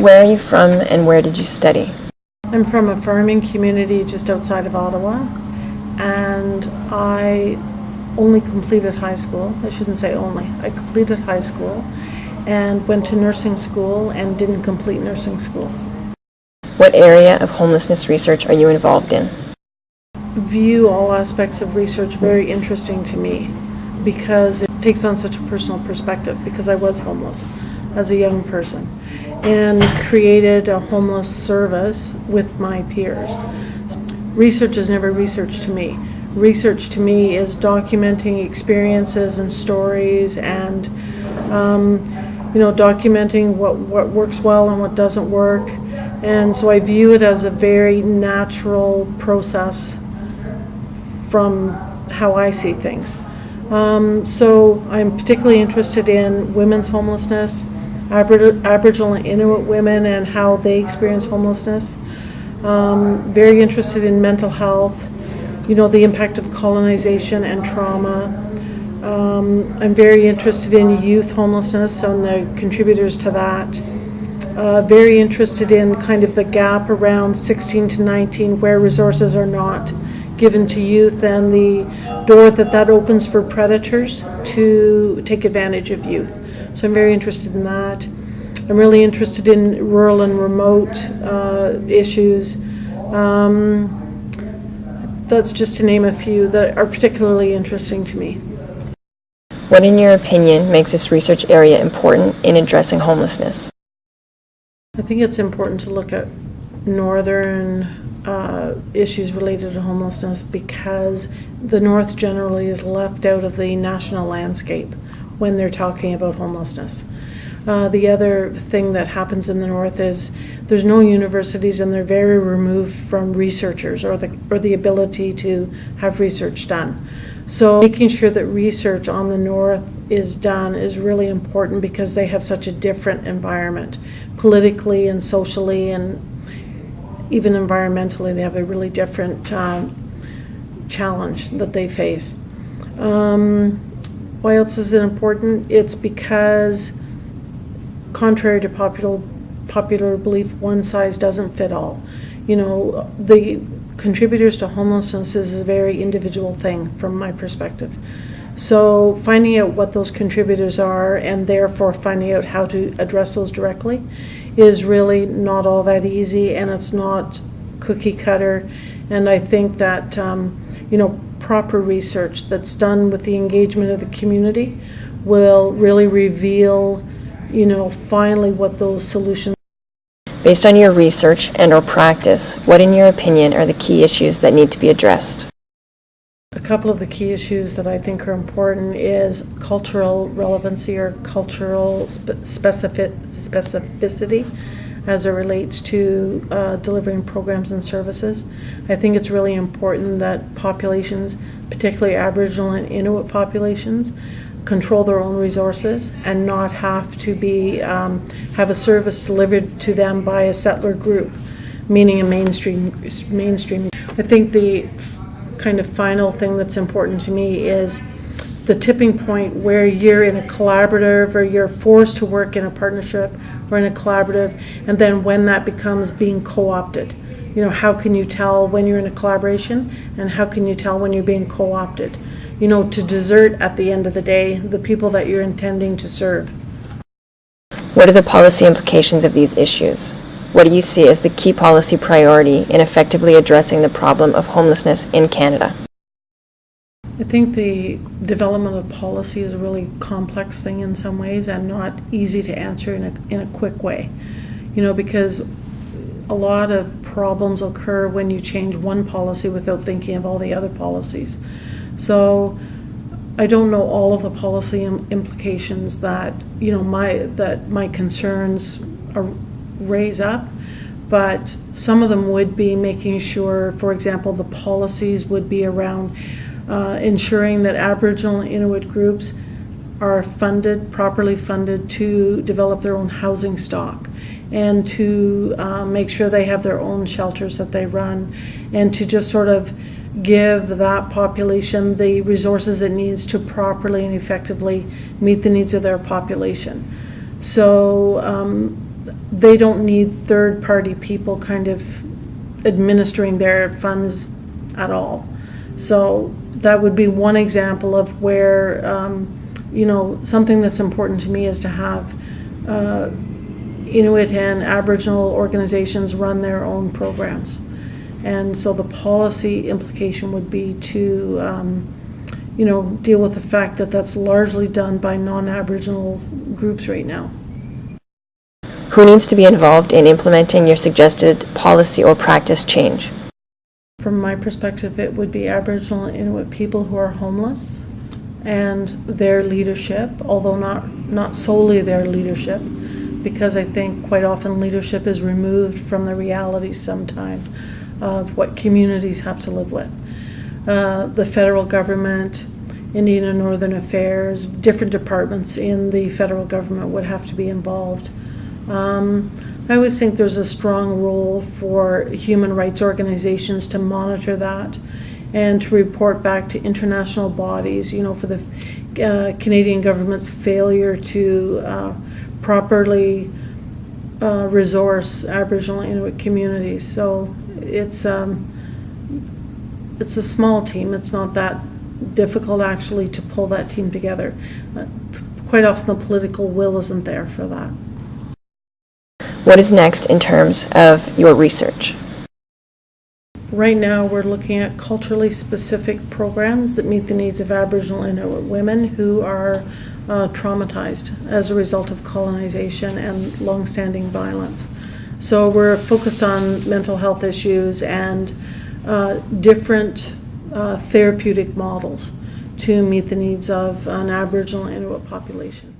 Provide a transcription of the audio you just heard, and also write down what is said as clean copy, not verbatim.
Where are you from and where did you study? I'm from a farming community just outside of Ottawa, and I only completed high school. I shouldn't say only. I completed high school and went to nursing school and didn't complete nursing school. What area of homelessness research are you involved in? View all aspects of research very interesting to me because it takes on such a personal perspective, because I was homeless as a young person and created a homeless service with my peers. Research is never research to me. Research to me is documenting experiences and stories and documenting what works well and what doesn't work. And so I view it as a very natural process from how I see things. So I'm particularly interested in women's homelessness, Aboriginal and Inuit women and how they experience homelessness. Very interested in mental health, the impact of colonization and trauma. I'm very interested in youth homelessness and the contributors to that. Very interested in kind of the gap around 16 to 19 where resources are not given to youth and the door that opens for predators to take advantage of youth. So I'm very interested in that. I'm really interested in rural and remote issues. That's just to name a few that are particularly interesting to me. What, in your opinion, makes this research area important in addressing homelessness? I think it's important to look at northern issues related to homelessness because the North generally is left out of the national landscape when they're talking about homelessness. The other thing that happens in the North is there's no universities and they're very removed from researchers or the ability to have research done. So making sure that research on the North is done is really important because they have such a different environment. Politically and socially and even environmentally, they have a really different challenge that they face. Why else is it important? It's because, contrary to popular belief, one size doesn't fit all. The contributors to homelessness is a very individual thing from my perspective. So finding out what those contributors are and therefore finding out how to address those directly is really not all that easy, and it's not cookie cutter. And I think that proper research that's done with the engagement of the community will really reveal finally what those solutions. Based on your research and or practice, what in your opinion are the key issues that need to be addressed? A couple of the key issues that I think are important is cultural relevancy or cultural specificity as it relates to delivering programs and services. I think it's really important that populations, particularly Aboriginal and Inuit populations, control their own resources and not have to be have a service delivered to them by a settler group, meaning a mainstream. I think the kind of final thing that's important to me is the tipping point where you're in a collaborative or you're forced to work in a partnership or in a collaborative, and then when that becomes being co-opted. How can you tell when you're in a collaboration and how can you tell when you're being co-opted? To desert at the end of the day the people that you're intending to serve. What are the policy implications of these issues? What do you see as the key policy priority in effectively addressing the problem of homelessness in Canada? I think the development of policy is a really complex thing in some ways and not easy to answer in a quick way. Because a lot of problems occur when you change one policy without thinking of all the other policies. So I don't know all of the policy implications that my concerns raise up, but some of them would be making sure, for example, the policies would be around ensuring that Aboriginal and Inuit groups are properly funded to develop their own housing stock and to make sure they have their own shelters that they run, and to just sort of give that population the resources it needs to properly and effectively meet the needs of their population. So they don't need third-party people kind of administering their funds at all. So that would be one example of where, something that's important to me is to have Inuit and Aboriginal organizations run their own programs. And so the policy implication would be to, deal with the fact that that's largely done by non-Aboriginal groups right now. Who needs to be involved in implementing your suggested policy or practice change? From my perspective, it would be Aboriginal and Inuit people who are homeless and their leadership, although not solely their leadership, because I think quite often leadership is removed from the realities sometimes of what communities have to live with. The federal government, Indian and Northern Affairs, different departments in the federal government would have to be involved. I always think there's a strong role for human rights organizations to monitor that and to report back to international bodies, for the Canadian government's failure to properly resource Aboriginal and Inuit communities. So it's a small team. It's not that difficult actually to pull that team together. Quite often the political will isn't there for that. What is next in terms of your research? Right now we're looking at culturally specific programs that meet the needs of Aboriginal and Inuit women who are traumatized as a result of colonization and long-standing violence. So we're focused on mental health issues and different therapeutic models to meet the needs of an Aboriginal and Inuit population.